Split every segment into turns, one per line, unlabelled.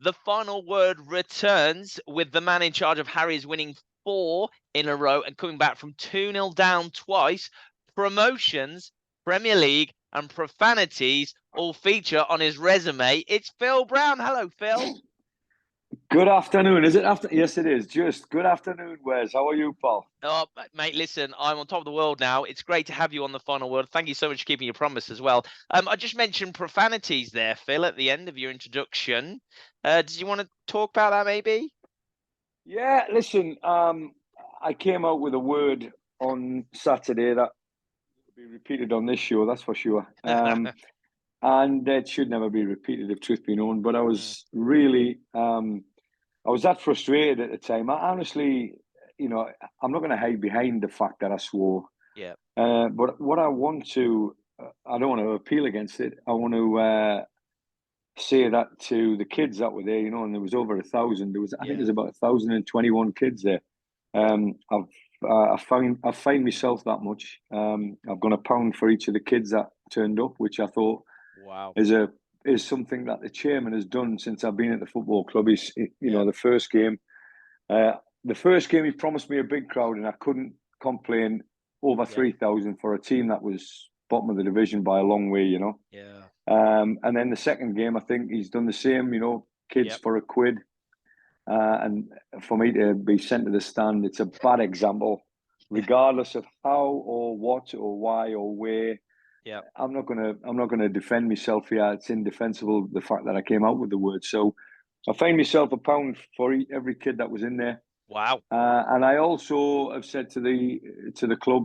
The final word returns with the man in charge of Harriers winning 4 in a row and coming back from 2-0 down twice. Promotions, Premier League, and profanities all feature on his resume. It's Phil Brown. Hello, Phil.
Good afternoon. Is it after? Yes, it is. Just good afternoon, Wes. How are you, Paul?
Oh, mate, listen, I'm on top of the world now. It's great to have you on the final word. Thank you so much for keeping your promise as well. I just mentioned profanities there, Phil, at the end of your introduction. Did you want to talk about that maybe?
Yeah, listen, I came out with a word on Saturday that will be repeated on this show, that's for sure. And it should never be repeated, if truth be known. But I was really, I was that frustrated at the time. I honestly, I'm not going to hide behind the fact that I swore.
Yeah.
But what I want to, I don't want to appeal against it. I want to say that to the kids that were there, and there was over 1,000. There was, I think, there's about 1,021 kids there. I find myself that much. I've gone £1 for each of the kids that turned up, which I thought is something that the chairman has done since I've been at the football club. The first game, he promised me a big crowd, and I couldn't complain. Over 3,000 for a team that was bottom of the division by a long way, And then the second game, I think he's done the same, kids for £1. And for me to be sent to the stand, it's a bad example, regardless of how or what or why or where.
Yeah,
I'm not gonna defend myself here. It's indefensible, the fact that I came out with the word. So I find myself £1 for every kid that was in there.
Wow.
And I also have said to the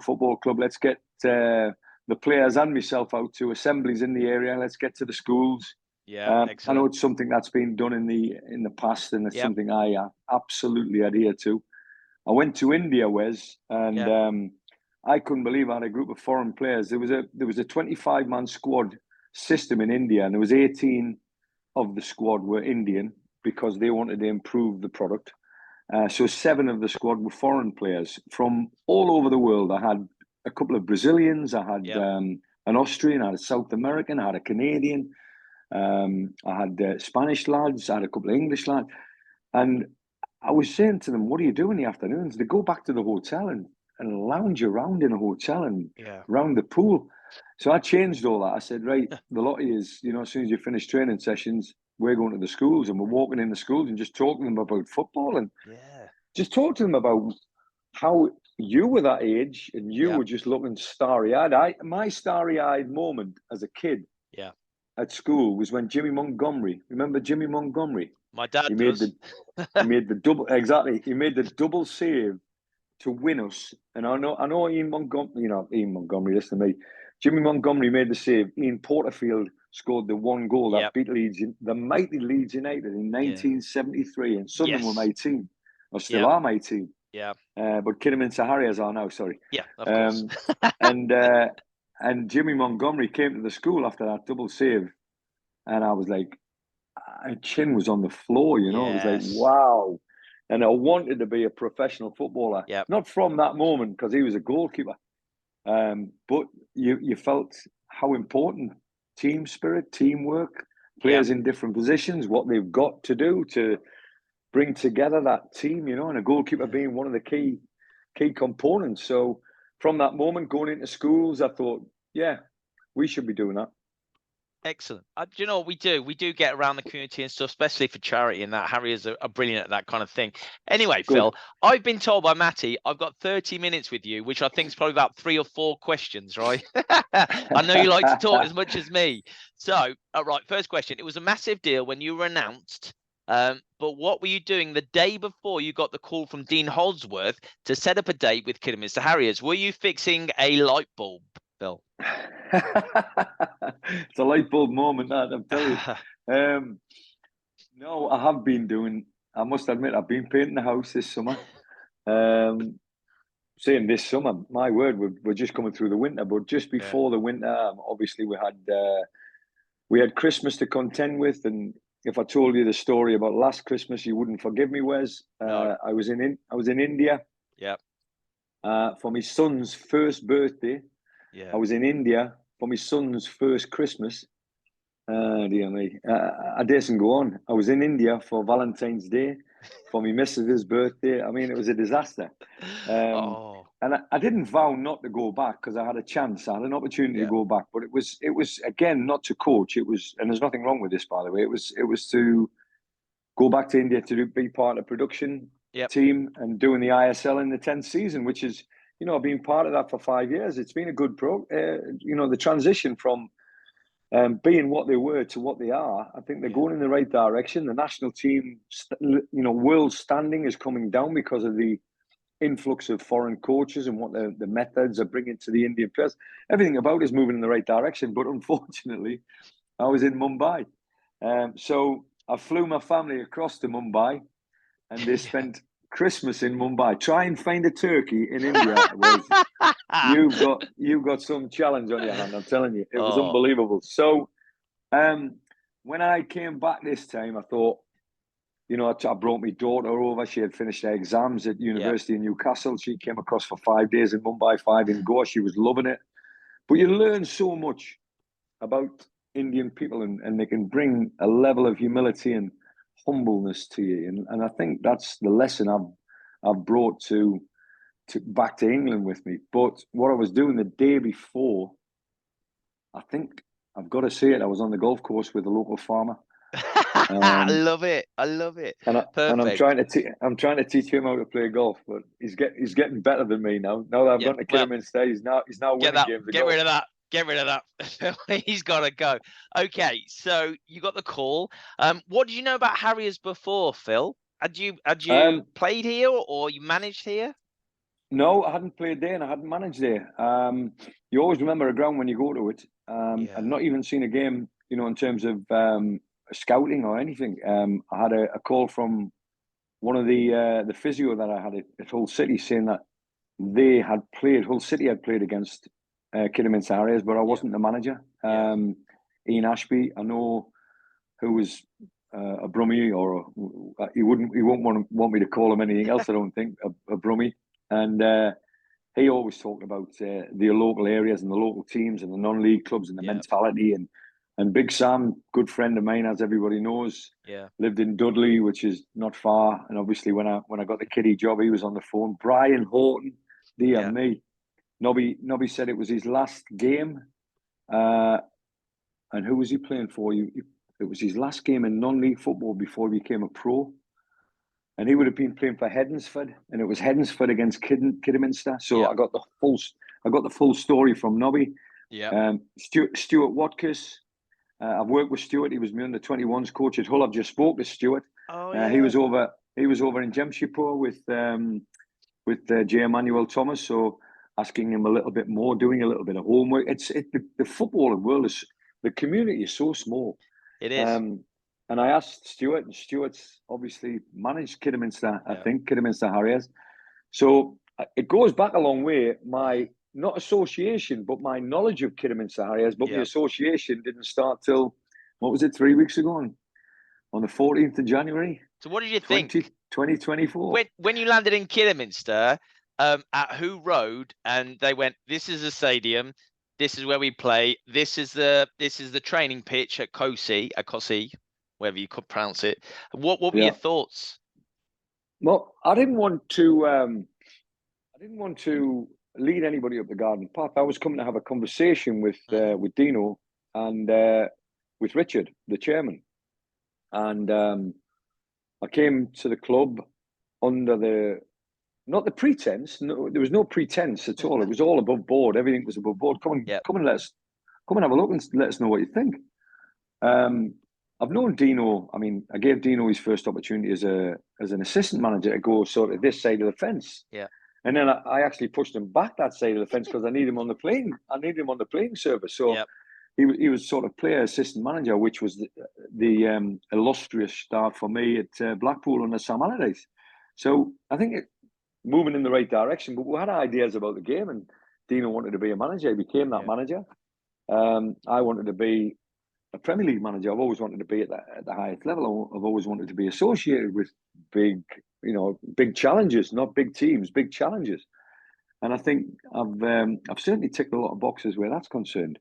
football club, let's get the players and myself out to assemblies in the area. Let's get to the schools.
Yeah,
I know it's something that's been done in the past, and it's something I absolutely adhere to. I went to India, Wes, and I couldn't believe I had a group of foreign players. There was a 25-man squad system in India, and there was 18 of the squad were Indian because they wanted to improve the product. So 7 of the squad were foreign players from all over the world. I had a couple of Brazilians, I had an Austrian, I had a South American, I had a Canadian, I had Spanish lads, I had a couple of English lads. And I was saying to them, what do you do in the afternoons? They go back to the hotel and lounge around in a hotel and around the pool. So I changed all that. I said, right, the lot is, as soon as you finish training sessions, we're going to the schools and we're walking in the schools and just talking to them about football and just talk to them about how you were that age and you were just looking starry-eyed. My starry-eyed moment as a kid at school was when Jimmy Montgomery, remember Jimmy Montgomery?
My dad
he made the double, exactly. He made the double save to win us. And I know Ian Montgomery, listen to me. Jimmy Montgomery made the save. Ian Porterfield scored the one goal that beat Leeds, the mighty Leeds United in 1973, and Sunderland were my team, or still are my team.
Yeah.
But Kidderminster Harriers are now, sorry.
Yeah, of course.
And Jimmy Montgomery came to the school after that double save, and I was like, my chin was on the floor, It was like, wow. And I wanted to be a professional footballer. Not from that moment, because he was a goalkeeper. But you felt how important team spirit, teamwork, players in different positions, what they've got to do to bring together that team, and a goalkeeper being one of the key components. So from that moment, going into schools, I thought, we should be doing that.
Excellent. Do you know what we do? We do get around the community and stuff, especially for charity, and that Harriers are brilliant at that kind of thing. Anyway, good. Phil, I've been told by Matty I've got 30 minutes with you, which I think is probably about 3 or 4 questions, right? I know you like to talk as much as me. So, right, first question. It was a massive deal when you were announced, but what were you doing the day before you got the call from Dean Holdsworth to set up a date with Kidderminster Harriers? Were you fixing a light bulb, Phil?
It's a light bulb moment, that I'm telling you. No, I have been doing. I must admit, I've been painting the house this summer. Saying this summer, my word, we're just coming through the winter. But just before the winter, obviously we had Christmas to contend with. And if I told you the story about last Christmas, you wouldn't forgive me, Wes.
No.
I was in India. For my son's first birthday. I was in India for my son's first Christmas, Dear me. I daresn't go on. I was in India for Valentine's Day, for my missus's birthday. I mean, it was a disaster.
Oh,
And I didn't vow not to go back because I had a chance. I had an opportunity to go back, but it was again not to coach. It was, and there's nothing wrong with this, by the way. It was to go back to India to be part of the production team and doing the ISL in the 10th season, which is, you know, I've been part of that for 5 years. It's been a good you know, the transition from being what they were to what they are. I think they're going in the right direction. The national team, you know, world standing is coming down because of the influx of foreign coaches and what the methods are bringing to the Indian players. Everything about it is moving in the right direction. But unfortunately, I was in Mumbai. So I flew my family across to Mumbai and they spent Christmas in Mumbai. Try and find a turkey in India. You've got some challenge on your hand. I'm telling you, it was unbelievable. So when I came back this time, I thought, you know, I brought my daughter over. She had finished her exams at University in Newcastle. She came across for 5 days in Mumbai, 5 in Goa. She was loving it. But you learn so much about Indian people and they can bring a level of humility and humbleness to you. And I think that's the lesson I've brought to back to England with me. But what I was doing the day before, I think I've got to say it, I was on the golf course with a local farmer.
I love it. I love it.
And I'm trying to teach him how to play golf, but he's getting better than me now. Now that I've gone to Kidderminster, he's now winning games.
Get rid of that. Get rid of that. He's got to go. Okay, so you got the call. What did you know about Harriers before, Phil? Had you played here or you managed here?
No, I hadn't played there and I hadn't managed there. You always remember a ground when you go to it. I'd not even seen a game, you know, in terms of scouting or anything. I had a call from one of the physio that I had at Hull City saying that Hull City had played against Kidderminster Harriers, but I wasn't the manager. Ian Ashby, I know, who was a Brummie, or he won't want me to call him anything else. I don't think a Brummie, and he always talked about the local areas and the local teams and the non-league clubs and the mentality and Big Sam, good friend of mine, as everybody knows, lived in Dudley, which is not far. And obviously, when I got the kiddie job, he was on the phone. Brian Horton, dear me, Nobby said it was his last game. And who was he playing for? It was his last game in non-league football before he became a pro. And he would have been playing for Hedensford, and it was Hedensford against Kidderminster. So I got the full story from Nobby. Stuart Watkiss. I've worked with Stuart. He was my under-21s coach at Hull. I've just spoke to Stuart. He was over in Jamshedpur with J. Emmanuel Thomas. So asking him a little bit more, doing a little bit of homework. The footballing world is, the community is so small.
It is.
And I asked Stuart, and Stuart's obviously managed Kidderminster, I think, Kidderminster Harriers. So it goes back a long way. My not association, but my knowledge of Kidderminster Harriers, but the association didn't start till, what was it, 3 weeks ago on the 14th of January.
So what did you think?
2024.
When you landed in Kidderminster at Who Road, and they went, this is a stadium, this is where we play, this is the training pitch at Cosi, wherever you could pronounce it. What were your thoughts?
Well, I didn't want to lead anybody up the garden path. I was coming to have a conversation with Dino and with Richard, the chairman. And I came to the club under not the pretense. No, there was no pretense at all. It was all above board. Everything was above board. Come and have a look and let us know what you think. I've known Dino. I mean, I gave Dino his first opportunity as an assistant manager to go sort of this side of the fence. Yeah. And then I actually pushed him back that side of the fence because I needed him on the playing. I needed him on the playing service. So he was sort of player assistant manager, which was the illustrious start for me at Blackpool under Sam Allardyce. So I think moving in the right direction. But we had ideas about the game, and Dino wanted to be a manager. He became that manager. I wanted to be a Premier League manager. I've always wanted to be at the highest level. I've always wanted to be associated with big challenges, not big teams, big challenges. And I think I've certainly ticked a lot of boxes where that's concerned.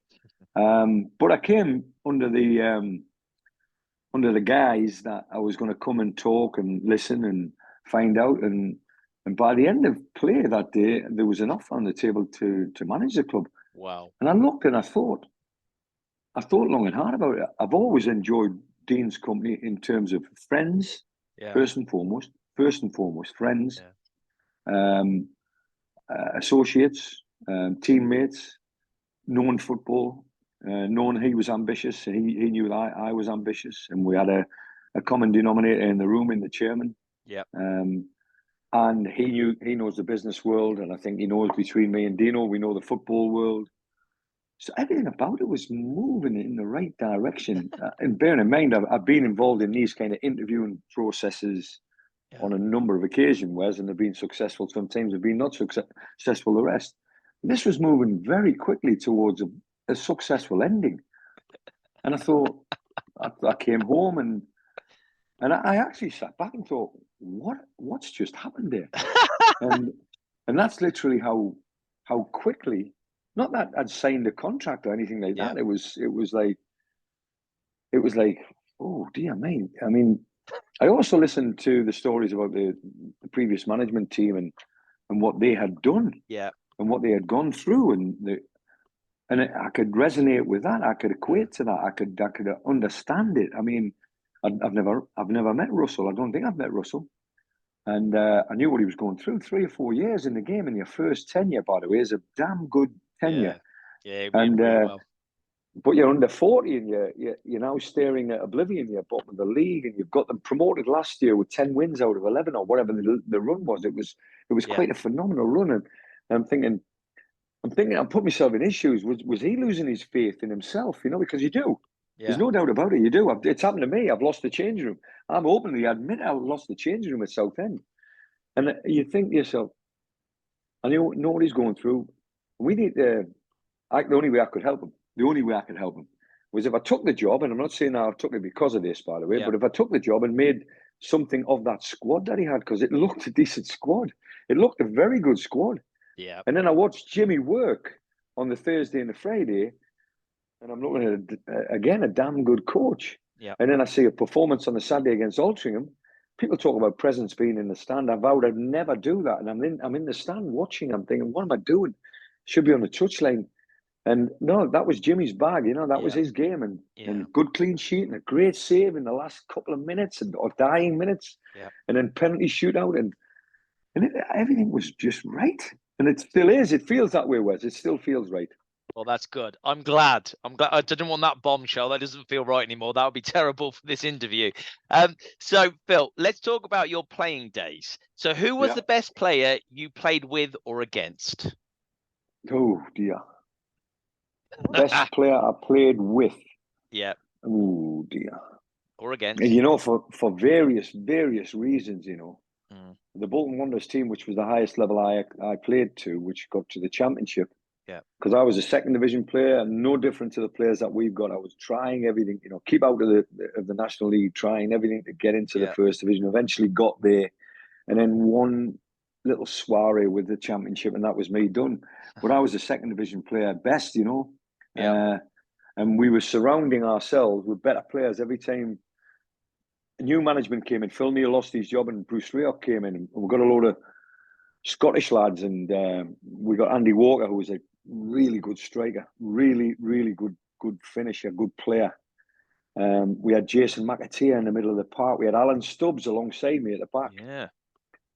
But I came under the guise that I was going to come and talk and listen and find out. And by the end of play that day, there was an offer on the table to manage the club.
Wow.
And I looked and I thought long and hard about it. I've always enjoyed Dean's company in terms of friends, first and foremost, friends, associates, teammates, knowing football, knowing he was ambitious, and he knew that I was ambitious, and we had a common denominator in the room, in the chairman.
Yeah.
And he knows the business world, and I think he knows between me and Dino, we know the football world. So everything about it was moving in the right direction. And bearing in mind, I've been involved in these kind of interviewing processes on a number of occasions, Wes, and they've been successful. Sometimes they've been not successful the rest. This was moving very quickly towards a successful ending. And I thought, I came home and I actually sat back and thought, what's just happened there? and that's literally how quickly. Not that I'd signed a contract or anything like that. It was like, oh dear me. I mean, I also listened to the stories about the previous management team and what they had done, and what they had gone through, and I could resonate with that. I could equate to that. I could understand it. I mean, I've never met Russell. I don't think I've met Russell. And I knew what he was going through. 3 or 4 years in the game, in your first tenure, by the way, is a damn good tenure.
Yeah,
and
really well.
But you're under 40 and you're now staring at oblivion. You're bottom of the league, and you've got them promoted last year with 10 wins out of 11 or whatever the run was. It was quite a phenomenal run. And I'm thinking, I put myself in issues. Was he losing his faith in himself? Because you do. There's no doubt about it. You do. It's happened to me. I've lost the changing room. I'm openly admit I lost the changing room at Southend. And you think to yourself, I know what he's going through. We need to. The only way I could help him. The only way I could help him was if I took the job, and I'm not saying I took it because of this, by the way, but if I took the job and made something of that squad that he had, because it looked a decent squad. It looked a very good squad.
Yeah.
And then I watched Jimmy work on the Thursday and the Friday, and I'm looking at, again, a damn good coach.
Yeah.
And then I see a performance on the Saturday against Altrincham. People talk about presence being in the stand. I vowed I'd never do that. And I'm in the stand watching. I'm thinking, what am I doing? Should be on the touchline. And no, that was Jimmy's bag. That was his game. And good clean sheet and a great save in the last couple of minutes or dying minutes.
Yeah.
And then penalty shootout. And everything was just right. And it still is. It feels that way, Wes. It still feels right.
Well, that's good. I'm glad. I didn't want that bombshell. That doesn't feel right anymore. That would be terrible for this interview. So, Phil, let's talk about your playing days. So who was the best player you played with or against?
Oh, dear. Best player I played with.
Yeah.
Oh, dear.
Or against.
And, for various reasons, the Bolton Wanderers team, which was the highest level I played to, which got to the championship.
Yeah.
Because I was a second division player, and no different to the players that we've got. I was trying everything, keep out of the National League, trying everything to get into the first division. Eventually got there, and then one little soiree with the championship, and that was me done. But I was a second division player at best, and we were surrounding ourselves with better players every time a new management came in. Phil Neal lost his job, and Bruce Rayok came in, and we got a load of Scottish lads, and we got Andy Walker, who was a really good striker, really good finisher, good player. We had Jason McAteer in the middle of the park. We had Alan Stubbs alongside me at the back.
Yeah.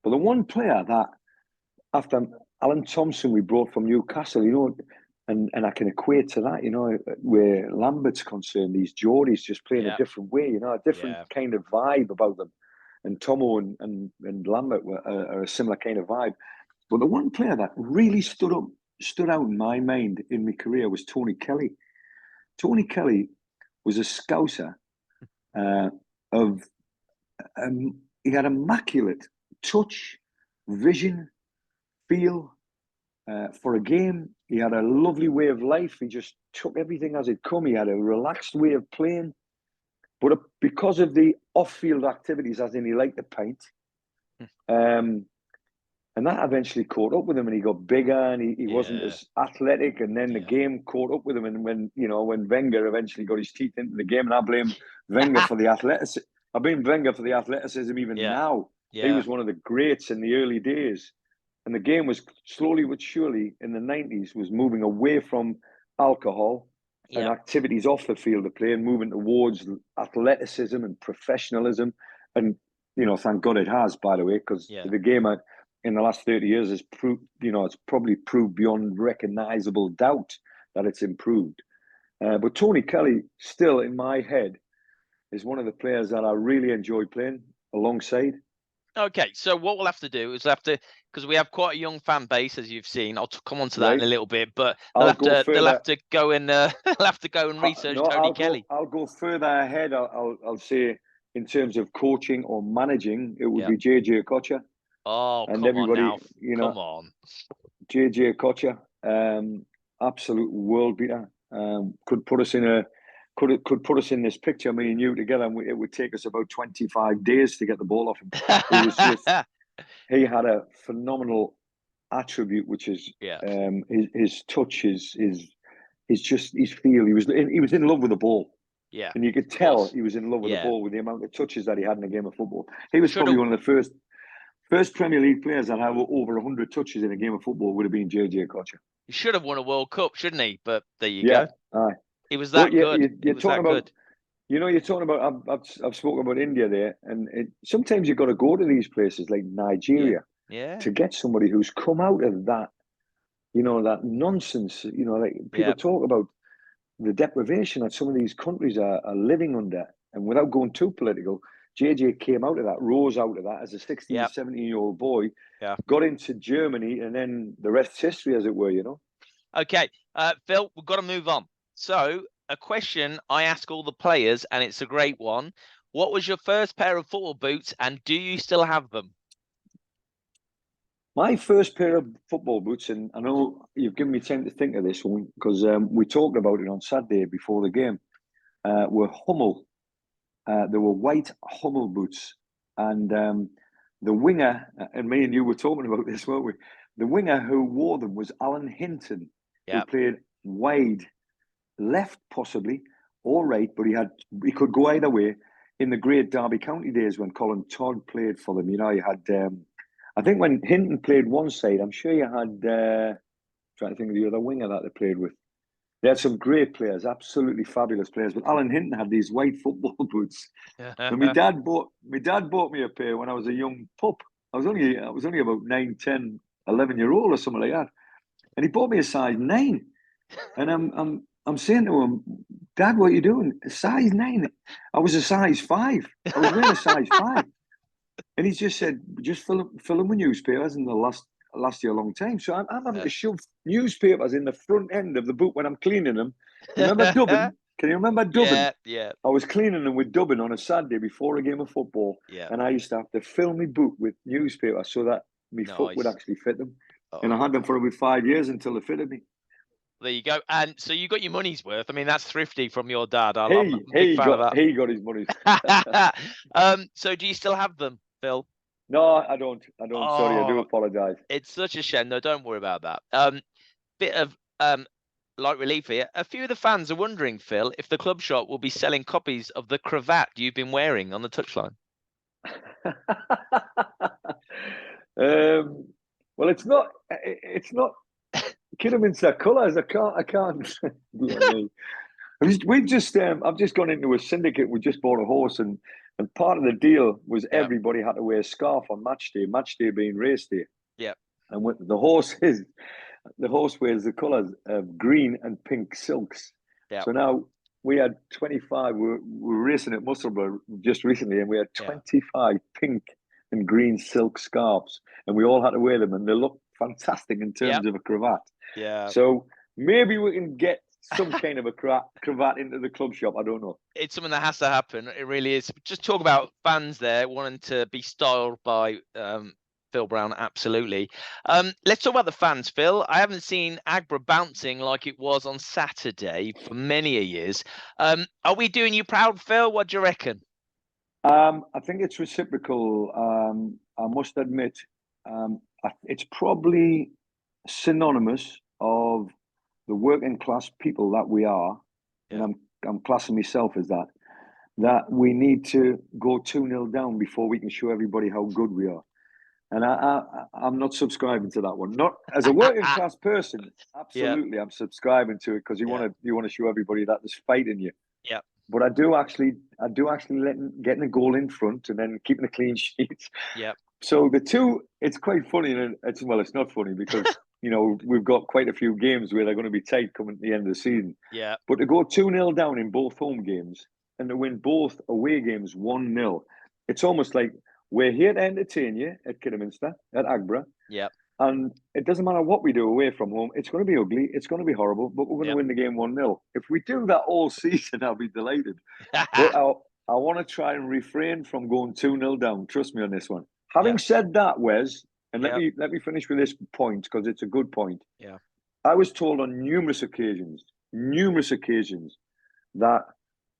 But the one player that, after Alan Thompson, we brought from Newcastle, and I can equate to that, where Lambert's concerned, these Geordies just playing a different way, a different kind of vibe about them. And Tomo and Lambert are a similar kind of vibe. But the one player that really stood out in my mind in my career was Tony Kelly. Tony Kelly was a Scouser he had immaculate touch, vision, feel for a game. He had a lovely way of life. He just took everything as it come. He had a relaxed way of playing. But because of the off-field activities, as in he liked to paint, And that eventually caught up with him, and he got bigger, and he wasn't as athletic. And then the game caught up with him. And when Wenger eventually got his teeth into the game, and I blame Wenger for the athleticism. I blame Wenger for the athleticism even now. He was one of the greats in the early days. And the game was slowly but surely in the 90s was moving away from alcohol and activities off the field of play and moving towards athleticism and professionalism. And, thank God it has, by the way, because the game in the last 30 years has proved, it's probably proved beyond recognizable doubt that it's improved. But Tony Kelly, still in my head, is one of the players that I really enjoy playing alongside.
Okay, so what we'll have to do is because we have quite a young fan base, as you've seen. I'll come on to that in a little bit, but they'll have to go and research Tony Kelly.
I'll go further ahead. I'll say in terms of coaching or managing, it would be JJ Okocha.
Oh, and come on now. Come on.
JJ Okocha, absolute world beater. Could put us in this picture, me and you together, and it would take us about 25 days to get the ball off him. He had a phenomenal attribute, which is his touch, his feel. He was in love with the ball.
Yeah,
and you could tell he was in love with the ball with the amount of touches that he had in a game of football. He was probably one of the first Premier League players that had over 100 touches in a game of football. Would have been JJ Okocha.
He should have won a World Cup, shouldn't he? But there you go.
Aye.
He was that good.
You're talking about. You're talking about. I've spoken about India there, and sometimes you've got to go to these places like Nigeria to get somebody who's come out of that. That nonsense. Like people talk about the deprivation that some of these countries are living under, and without going too political, JJ came out of that, rose out of that as a 16, 17-year-old boy, got into Germany, and then the rest's history, as it were.
Okay, Phil, we've got to move on. So, a question I ask all the players, and it's a great one. What was your first pair of football boots, and do you still have them?
My first pair of football boots, and I know you've given me time to think of this one, because we talked about it on Saturday before the game, were Hummel. They were white Hummel boots. And the winger, and me and you were talking about this, weren't we? The winger who wore them was Alan Hinton, who played wide left possibly, or right, but he could go either way in the great Derby County days when Colin Todd played for them. You had, I think when Hinton played one side, I'm sure you had, trying to think of the other winger that they played with. They had some great players, absolutely fabulous players. But Alan Hinton had these white football boots. And my dad bought me a pair when I was a young pup. I was only about 9, 10, 11-year-old or something like that. And he bought me a size 9. And I'm saying to him, Dad, what are you doing? A size 9. I was a size 5. I was wearing a size 5. And he just said, just fill them with newspapers, and they'll last you a long time. So I'm having to shove newspapers in the front end of the boot when I'm cleaning them. Remember dubbing? Can you remember dubbing?
Yeah.
I was cleaning them with dubbing on a Saturday before a game of football.
Yeah.
And I used to have to fill my boot with newspaper so that my foot would actually fit them. And I had them for about 5 years until they fitted me.
There you go. And so you got your money's worth. I mean, that's thrifty from your dad.
He got his money's worth.
So do you still have them, Phil?
No, I don't. Sorry, I do apologise.
It's such a shame. No, don't worry about that. Bit of light relief here. A few of the fans are wondering, Phil, if the club shop will be selling copies of the cravat you've been wearing on the touchline.
Well, it's not Kidderminster colours. I can't. I've just gone into a syndicate. We just bought a horse, and part of the deal was everybody had to wear a scarf on match day being race day.
Yeah.
And the horse wears the colours of green and pink silks. Yeah. So now we had 25. We were racing at Musselburgh just recently, and we had 25 pink and green silk scarves, and we all had to wear them, and they look fantastic in terms of a cravat.
Yeah.
So maybe we can get some kind of a cravat into the club shop. I don't know.
It's something that has to happen. It really is. Just talk about fans there wanting to be styled by Phil Brown. Absolutely. Let's talk about the fans, Phil. I haven't seen Agbra bouncing like it was on Saturday for many a years. Are we doing you proud, Phil? What do you reckon?
I think it's reciprocal. I must admit, it's probably synonymous of the working class people that we are, and I'm classing myself as that we need to go 2-0 down before we can show everybody how good we are. And I'm not subscribing to that one. Not as a working class person, absolutely, I'm subscribing to it because you want to show everybody that there's fight in you.
Yeah.
But I do actually getting a goal in front and then keeping a clean sheet.
Yeah.
So the two, it's quite funny, and it's not funny because we've got quite a few games where they're going to be tight coming to the end of the season.
Yeah.
But to go 2-0 down in both home games and to win both away games 1-0, it's almost like we're here to entertain you at Kidderminster, at Agbra.
Yeah.
And it doesn't matter what we do away from home. It's going to be ugly. It's going to be horrible, but we're going to win the game 1-0. If we do that all season, I'll be delighted. But I want to try and refrain from going 2-0 down. Trust me on this one. Having said that, Wes, and let me finish with this point because it's a good point.
Yeah.
I was told on numerous occasions, that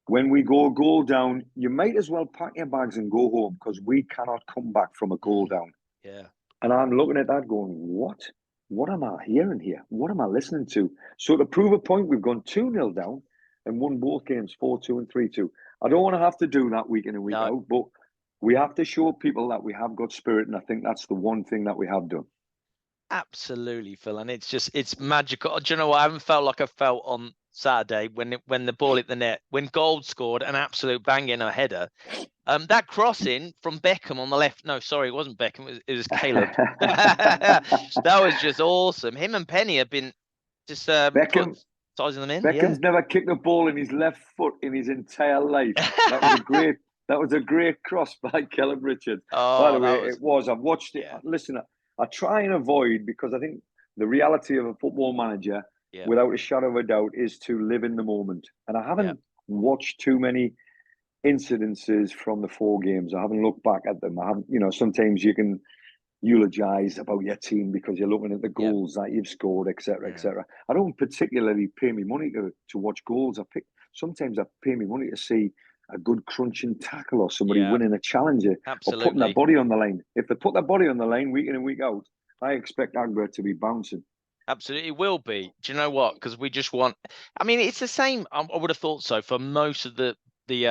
when we go a goal down, you might as well pack your bags and go home because we cannot come back from a goal down.
Yeah.
And I'm looking at that going, what? What am I hearing here? What am I listening to? So to prove a point, we've gone 2-0 down and won both games 4-2 and 3-2. I don't want to have to do that week in and week out, but we have to show people that we have got spirit. And I think that's the one thing that we have done.
Absolutely, Phil. And it's magical. Do you know what? I haven't felt like I felt on Saturday when the ball hit the net, when Gold scored an absolute bang in a header. That crossing from Beckham on the left. No, sorry, it wasn't Beckham. It was Caleb. That was just awesome. Him and Penny have been just
Beckham
sizing them in.
Beckham's never kicked a ball in his left foot in his entire life. That was a great cross by Caleb Richards. By the way, it was. I've watched it. Listen, I try and avoid because I think the reality of a football manager, without a shadow of a doubt, is to live in the moment. And I haven't watched too many incidences from the 4 games. I haven't looked back at them. I haven't, sometimes you can eulogize about your team because you're looking at the goals that you've scored, etc., etc. I don't particularly pay me money to watch goals. Sometimes I pay me money to see a good crunching tackle or somebody winning a challenger or putting their body on the line. If they put their body on the line week in and week out, I expect Agbra to be bouncing.
Absolutely, it will be. Do you know what? Because we just want. I mean, it's the same. I would have thought so for most of the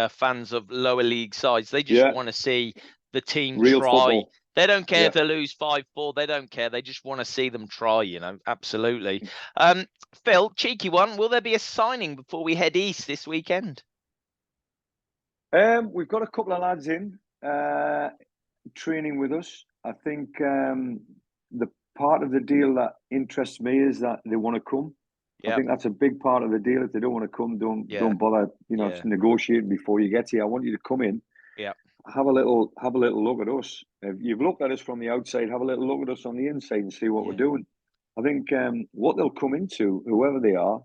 fans of lower league sides. They just want to see the team
real
try.
Football.
They don't care if they lose 5-4. They don't care. They just want to see them try. Absolutely. Phil, cheeky one. Will there be a signing before we head east this weekend?
We've got a couple of lads in training with us. I think the part of the deal that interests me is that they want to come. I think that's a big part of the deal. If they don't want to come, don't bother, negotiating before you get here. I want you to come in.
Yeah.
Have a little look at us. If you've looked at us from the outside, have a little look at us on the inside and see what we're doing. I think what they'll come into, whoever they are,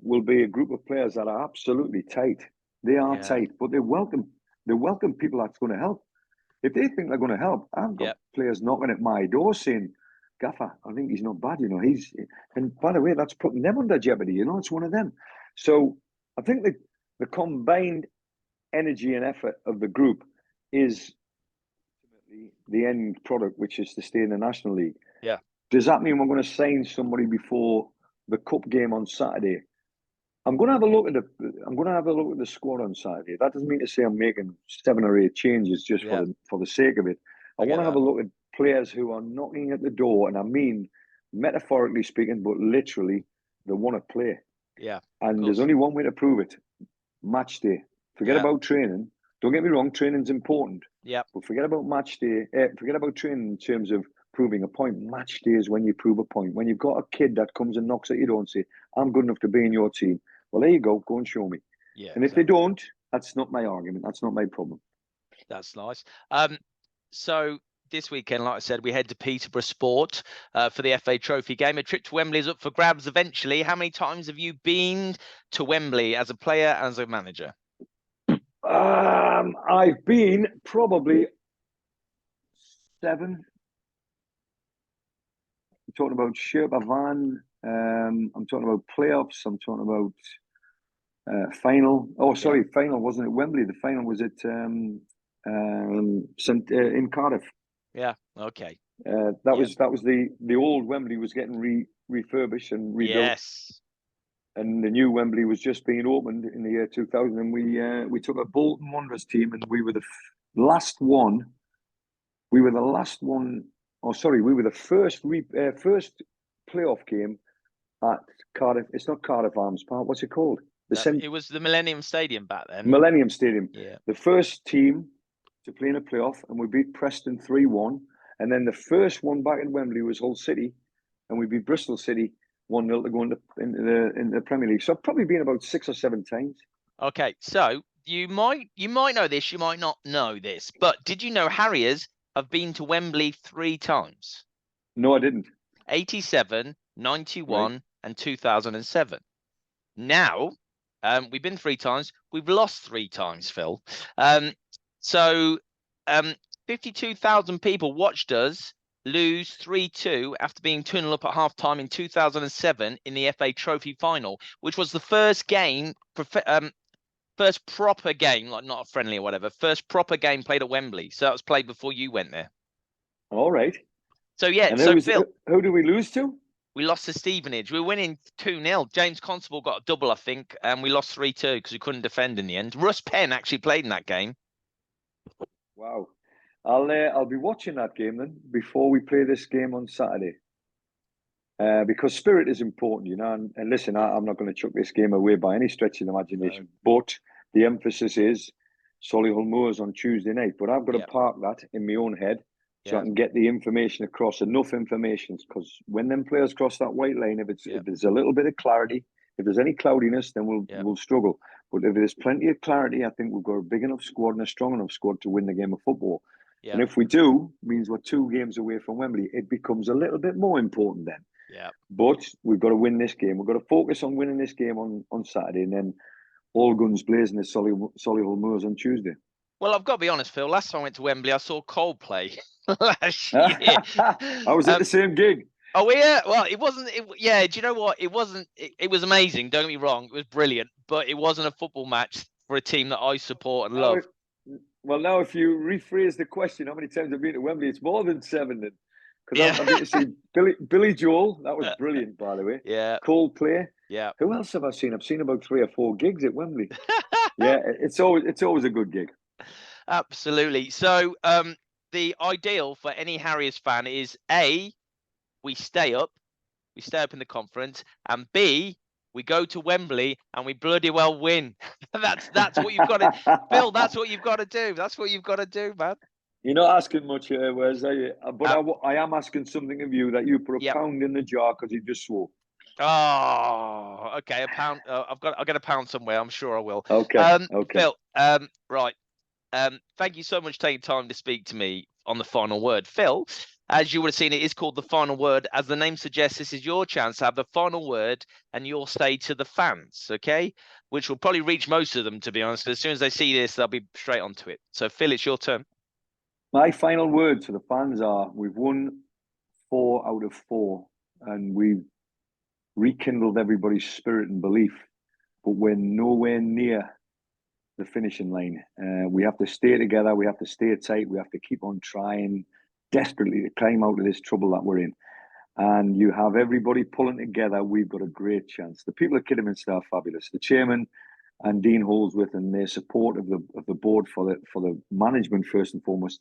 will be a group of players that are absolutely tight. They are tight, but they welcome people that's going to help. If they think they're going to help, I've got players knocking at my door saying, Gaffer, I think he's not bad, and by the way, that's putting them under jeopardy, it's one of them. So I think the combined energy and effort of the group is ultimately the end product, which is to stay in the National League.
Yeah.
Does that mean we're going to sign somebody before the cup game on Saturday? I'm going to have a look at the squad on Saturday. That doesn't mean to say I'm making 7 or 8 changes just for the sake of it. I want to have a look at players who are knocking at the door, and I mean metaphorically speaking, but literally they want to play.
Yeah.
And there's only one way to prove it: match day. Forget about training. Don't get me wrong, training's important.
Yeah.
But forget about match day. Forget about training in terms of proving a point. Match day is when you prove a point. When you've got a kid that comes and knocks at your door and say, I'm good enough to be in your team. Well, there you go. Go and show me.
Yeah.
And if they don't, that's not my argument. That's not my problem.
That's nice. So this weekend, like I said, we head to Peterborough Sport for the FA Trophy game. A trip to Wembley is up for grabs eventually. How many times have you been to Wembley as a player, as a manager?
I've been probably 7. I'm talking about Sherpa Van. I'm talking about playoffs. I'm talking about final. Oh, sorry, final wasn't at Wembley. The final was at in Cardiff.
Yeah. Okay.
That was the old Wembley was getting refurbished and rebuilt.
Yes.
And the new Wembley was just being opened in the year 2000, and we took a Bolton Wanderers team, and we were the last one. We were the last one. Oh, sorry, we were the first playoff game at Cardiff. It's not Cardiff Arms Park. What's it called?
It was the Millennium Stadium back then.
Millennium Stadium.
Yeah.
The first team to play in a playoff, and we beat Preston 3-1. And then the first one back in Wembley was Hull City, and we beat Bristol City 1-0 to go into the Premier League. So I've probably been about 6 or 7 times.
Okay, so you might know this, you might not know this, but did you know Harriers have been to Wembley 3 times?
No, I didn't.
87, 91, right, and 2007. Now, we've been 3 times. We've lost 3 times, Phil. 52,000 people watched us lose 3-2 after being 2-0 up at half-time in 2007 in the FA Trophy final, which was the first game, first proper game, like not a friendly or whatever, first proper game played at Wembley. So that was played before you went there.
All right.
So, yeah.
And
so, Phil,
who did we lose to?
We lost to Stevenage. We were winning 2-0. James Constable got a double, I think, and we lost 3-2 because we couldn't defend in the end. Russ Penn actually played in that game.
Wow. I'll be watching that game then before we play this game on Saturday. Because spirit is important, you know. And listen, I'm not going to chuck this game away by any stretch of the imagination. No. But the emphasis is Solihull Moors on Tuesday night. But I've got to park that in my own head so I can get the information across, enough information. Because when them players cross that white line, if there's a little bit of clarity, if there's any cloudiness, then we'll struggle. But if there's plenty of clarity, I think we've got a big enough squad and a strong enough squad to win the game of football. Yeah. And if we do, means we're 2 games away from Wembley. It becomes a little bit more important then.
Yeah.
But we've got to win this game. We've got to focus on winning this game on Saturday, and then all guns blazing at Solihull Moors on Tuesday.
Well, I've got to be honest, Phil. Last time I went to Wembley, I saw Coldplay last year.
I was at the same gig.
Oh, yeah. Well, it wasn't. Yeah. Do you know what? It wasn't. It was amazing. Don't get me wrong. It was brilliant, but it wasn't a football match for a team that I support and love.
Well, now if you rephrase the question, how many times I've been to Wembley? It's more than 7 then. Because I've been to see Billy Joel. That was brilliant, by the way.
Yeah.
Coldplay.
Yeah.
Who else have I seen? I've seen about 3 or 4 gigs at Wembley. Yeah, it's always a good gig.
Absolutely. So the ideal for any Harriers fan is A, we stay up in the conference, and B, we go to Wembley and we bloody well win. That's what you've got to, Phil. That's what you've got to do. That's what you've got to do, man.
You're not asking much here, Wes, are you? But I am asking something of you, that you put a pound in the jar because you just swore.
Oh, okay, a pound. I'll get a pound somewhere. I'm sure I will.
Okay.
Phil. Right. Thank you so much for taking time to speak to me on the final word, Phil. As you would have seen, it is called The Final Word. As the name suggests, this is your chance to have the final word and your say to the fans, okay? Which will probably reach most of them, to be honest. As soon as they see this, they'll be straight onto it. So, Phil, it's your turn.
My final word to the fans are, we've won 4 out of 4, and we've rekindled everybody's spirit and belief, but we're nowhere near the finishing line. We have to stay together. We have to stay tight. We have to keep on trying desperately to climb out of this trouble that we're in. And you have everybody pulling together. We've got a great chance. The people at Kidderminster are fabulous. The chairman and Dean Holdsworth and their support of the board for the management first and foremost,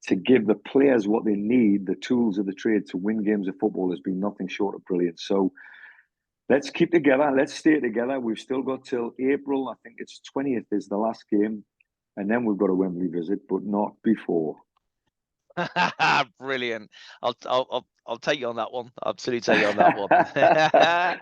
to give the players what they need, the tools of the trade to win games of football, has been nothing short of brilliant. So let's keep together. Let's stay together. We've still got till April. I think it's 20th is the last game. And then we've got a Wembley visit, but not before.
Brilliant. I'll take you on that one. I'll absolutely take you on that one.